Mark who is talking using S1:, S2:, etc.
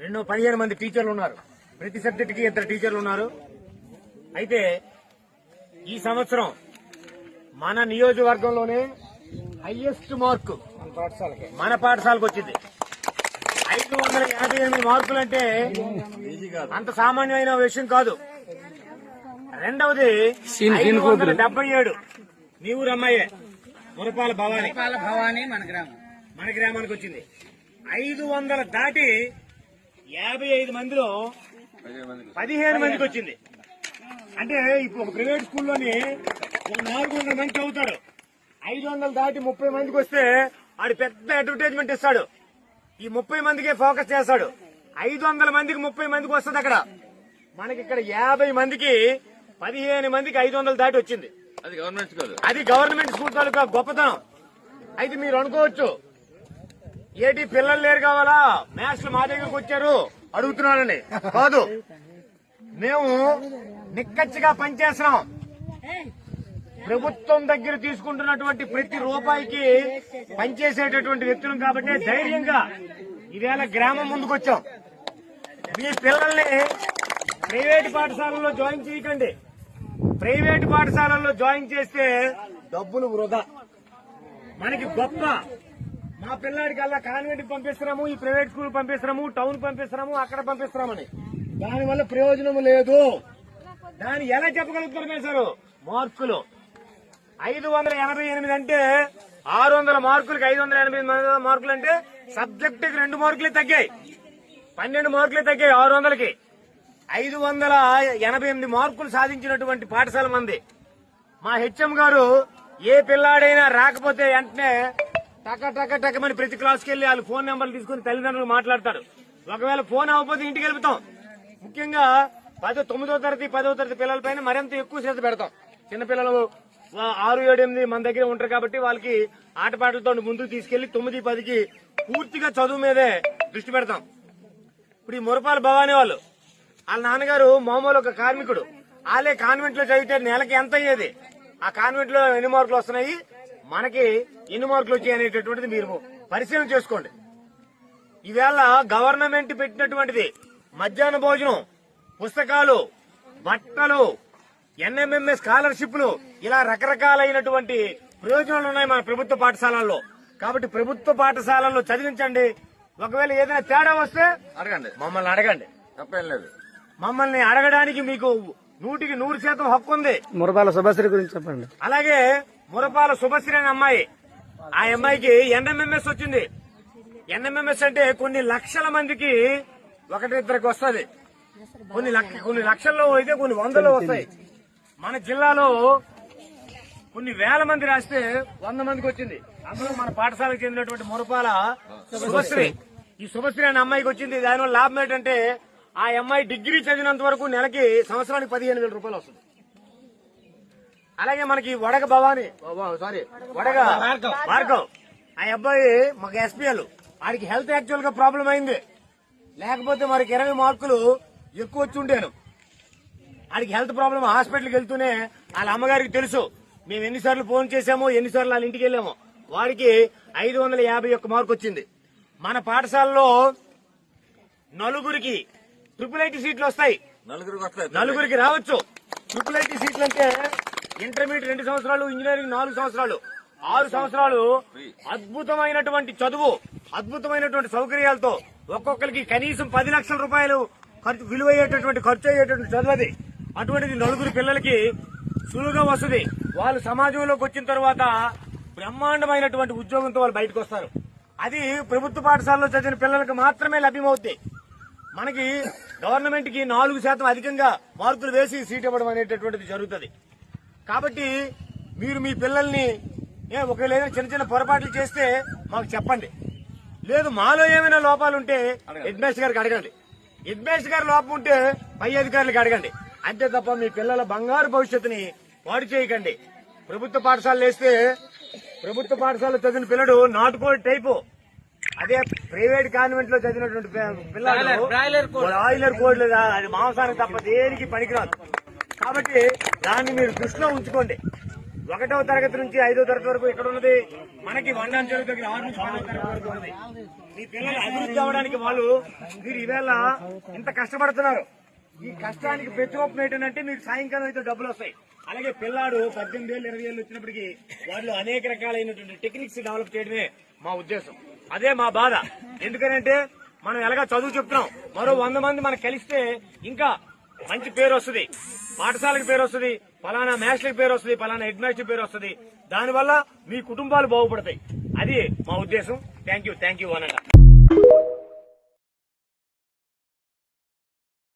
S1: 15 మంది టీచర్లు ఉన్నారు. ప్రతి సబ్జెక్టుకి 2 టీచర్లు ఉన్నారు. అయితే ఈ సంవత్సరం మన నియోజకవర్గంలోనే హైయెస్ట్ మార్కు మన పాఠశాలకు వచ్చింది. 558 మార్కులు అంటే అంత సామాన్యమైన విషయం కాదు. రెండవది 577 మీ ఊరు అమ్మాయే మురపాల భవాని మన గ్రామానికి వచ్చింది. 500 దాటి 55 మందిలో 15 మందికి వచ్చింది. అంటే ఇప్పుడు ఒక ప్రైవేట్ స్కూల్లోని ఒక 400 మంది చదువుతాడు. 500 దాటి 30 మందికి వస్తే వాడు పెద్ద అడ్వర్టైజ్మెంట్ ఇస్తాడు. ఈ 30 మందికే ఫోకస్ చేస్తాడు. 500 మందికి 30 మందికి వస్తుంది. అక్కడ మనకి ఇక్కడ 50 మందికి 15 మందికి 500 దాటి వచ్చింది. అది గవర్నమెంట్ స్కూల్ తాలూకా గొప్పతనం. అయితే మీరు అనుకోవచ్చు, ఏటి పిల్లలు లేరు కావాలా, మ్యాథ్స్ మా దగ్గరకు వచ్చారు అడుగుతున్నానని. కాదు, మేము నిక్కచ్చిగా పనిచేస్తున్నాం. ప్రభుత్వం దగ్గర తీసుకుంటున్నటువంటి ప్రతి రూపాయికి పనిచేసేటటువంటి వ్యక్తులం కాబట్టి ధైర్యంగా ఈవేళ గ్రామం ముందుకొచ్చాం. మీ పిల్లల్ని ప్రైవేటు పాఠశాలల్లో జాయిన్ చేయకండి. ప్రైవేటు పాఠశాలల్లో జాయిన్ చేస్తే డబ్బులు వృధా. మనకి గొప్ప మా పిల్లాడికి అలా కాన్వెంట్కి పంపిస్తున్నాము, ఈ ప్రైవేట్ స్కూల్ పంపిస్తున్నాము, టౌన్ పంపిస్తున్నాము, అక్కడ పంపిస్తున్నామని దానివల్ల ప్రయోజనం లేదు. దాన్ని ఎలా చెప్పగలుగుతారు సార్? మార్కులు 588 అంటే 600 మార్కులకి 588 మార్కులు అంటే సబ్జెక్టుకి 2 మార్కులే తగ్గాయి, 12 మార్కులే తగ్గాయి 600కి. 588 మార్కులు సాధించినటువంటి పాఠశాల మంది. మా హెచ్ఎం గారు ఏ పిల్లాడైనా రాకపోతే వెంటనే టకమని ప్రతి క్లాస్కి వెళ్లి వాళ్ళు ఫోన్ నెంబర్లు తీసుకుని తల్లిదండ్రులు మాట్లాడతారు. ఒకవేళ ఫోన్ అవ్వకపోతే ఇంటికి వెళ్తాం. ముఖ్యంగా 9వ తరగతి 10వ తరగతి పిల్లల పైన మరింత ఎక్కువ శ్రద్ధ పెడతాం. చిన్నపిల్లలు 6, 7, 8 మన దగ్గర ఉంటారు కాబట్టి వాళ్ళకి ఆటపాటలతో ముందుకు తీసుకెళ్లి 9, 10కి పూర్తిగా చదువు మీదే దృష్టి పెడతాం. ఇప్పుడు ఈ మురపాల భవానీ వాళ్ళ నాన్నగారు మామూలు ఒక కార్మికుడు. వాళ్ళే కాన్వెంట్ లో చదివితే నెలకి ఎంత అయ్యేది, ఆ కాన్వెంట్ లో ఎన్ని మార్కులు వస్తున్నాయి, మనకి ఎన్ని మార్కులు వచ్చాయి అనేటటువంటిది మీరు పరిశీలన చేసుకోండి. ఈవేళ గవర్నమెంట్ పెట్టినటువంటిది మధ్యాహ్న భోజనం, పుస్తకాలు, బట్టలు, ఎన్ఎంఎంఎస్ స్కాలర్షిప్లు, ఇలా రకరకాలైనటువంటి ప్రయోజనాలు ఉన్నాయి మన ప్రభుత్వ పాఠశాలల్లో. కాబట్టి ప్రభుత్వ పాఠశాలల్లో చదివించండి. ఒకవేళ ఏదైనా తేడా వస్తే అడగండి, మమ్మల్ని అడగండి, తప్పేం లేదు. మమ్మల్ని అడగడానికి మీకు 100కి 100% హక్కు ఉంది.
S2: మురపాల శుభశ్రీ గురించి చెప్పండి.
S1: అలాగే మురపాల శుభశ్రీ అనే అమ్మాయి, ఆ అమ్మాయికి ఎన్ఎంఎంఎస్ వచ్చింది. ఎన్ఎంఎంఎస్ అంటే కొన్ని లక్షల మందికి 1-2కి వస్తుంది. కొన్ని లక్షల్లో అయితే కొన్ని వందలో వస్తాయి. మన జిల్లాలో కొన్ని వేల మంది రాస్తే 100 మందికి వచ్చింది. అందులో మన పాఠశాలకు చెందినటువంటి మురపాల శుభశ్రీ, ఈ శుభశ్రీ అనే అమ్మాయికి వచ్చింది. దానివల్ల లాభం ఏంటంటే ఆ అమ్మాయి డిగ్రీ చదివినంత వరకు నెలకి సంవత్సరానికి 15,000 రూపాయలు వస్తుంది. అలాగే మనకి వడగ భార్గవ్, ఆ అబ్బాయి మాకు ఎస్పీఎల్, ఆడికి హెల్త్ యాక్చువల్ గా ప్రాబ్లం అయింది. లేకపోతే మనకి 20 మార్కులు ఎక్కువ వచ్చి ఉండేను. ఆడికి హెల్త్ ప్రాబ్లం, హాస్పిటల్కి వెళ్తూనే వాళ్ళ అమ్మగారికి తెలుసు మేము ఎన్నిసార్లు ఫోన్ చేశామో, ఎన్నిసార్లు వాళ్ళ ఇంటికి వెళ్ళామో. వాడికి 551 మార్కు వచ్చింది. మన పాఠశాలలో నలుగురికి IIIT సీట్లు వస్తాయి. నలుగురికి రావచ్చు. IIIT సీట్లు అంటే ఇంటర్మీడియట్ 2 సంవత్సరాలు, ఇంజనీరింగ్ 4 సంవత్సరాలు, 6 సంవత్సరాలు అద్భుతమైనటువంటి చదువు, అద్భుతమైనటువంటి సౌకర్యాలతో ఒక్కొక్కరికి కనీసం 10 లక్షల రూపాయలు ఖర్చు అయ్యేటటువంటి చదువు. అటువంటిది నలుగురు పిల్లలకి సులువుగా వస్తుంది. వాళ్ళు సమాజంలోకి వచ్చిన తర్వాత బ్రహ్మాండమైనటువంటి ఉద్యోగంతో వాళ్ళు బయటకు వస్తారు. అది ప్రభుత్వ పాఠశాలలో చదివిన పిల్లలకు మాత్రమే లభ్యమవుతాయి. మనకి గవర్నమెంట్ కి 4% అధికంగా మార్కులు వేసి సీట్ ఇవ్వడం అనేటటువంటిది జరుగుతుంది. కాబట్టి మీరు మీ పిల్లల్ని ఒకవేళ ఏదైనా చిన్న పొరపాట్లు చేస్తే మాకు చెప్పండి. లేదు మాలో ఏమైనా లోపాలు ఉంటే హెడ్ మాస్టర్ గారికి అడగండి. హెడ్ మాస్టర్ గారి లోపం ఉంటే పై అధికారులకు అడగండి. అంతే తప్ప మీ పిల్లల బంగారు భవిష్యత్తుని పాడు చేయకండి. ప్రభుత్వ పాఠశాలలో వేస్తే ప్రభుత్వ పాఠశాలలో చదివిన పిల్లడు నాటుకోడి టైపు, అదే ప్రైవేట్ కాన్వెంట్ లో చదివినటువంటి పిల్లలు బ్రాయిలర్ కోడ్లు, అది మాంసానికి తప్ప దేనికి పనికిరాదు. కాబట్టి దాన్ని మీరు దృష్టిలో ఉంచుకోండి. 1వ తరగతి నుంచి 5వ తరగతి వరకు ఇక్కడ ఉన్నది మనకి వండాంచెరు దగ్గర 6 నుంచి 10వ తరగతి వరకు ఉన్నది. మీ పిల్లలు అభివృద్ధి అవ్వడానికి మీరు ఈవేళ ఇంత కష్టపడుతున్నారు. ఈ కష్టానికి ప్రతిరూపం ఏంటంటే మీకు సాయంకాలం అయితే డబ్బులు వస్తాయి. అలాగే పిల్లాడు 18 ఏళ్ళు 20 ఏళ్ళు వచ్చినప్పటికీ వాళ్ళు అనేక రకాలైనటువంటి టెక్నిక్స్ డెవలప్ చేయడమే మా ఉద్దేశం. అదే మా బాధ. ఎందుకనంటే మనం ఎలాగా చదువు చెప్తున్నాం, మరో 100 మంది మనకు కలిస్తే ఇంకా మంచి పేరు వస్తుంది, పాఠశాలకు పేరు వస్తుంది, పలానా మ్యాచ్లకు పేరు వస్తుంది, పలానా హెడ్ మ్యాచ్ పేరు వస్తుంది. దానివల్ల మీ కుటుంబాలు బాగుపడతాయి. అది మా ఉద్దేశం. Thank you అనంట.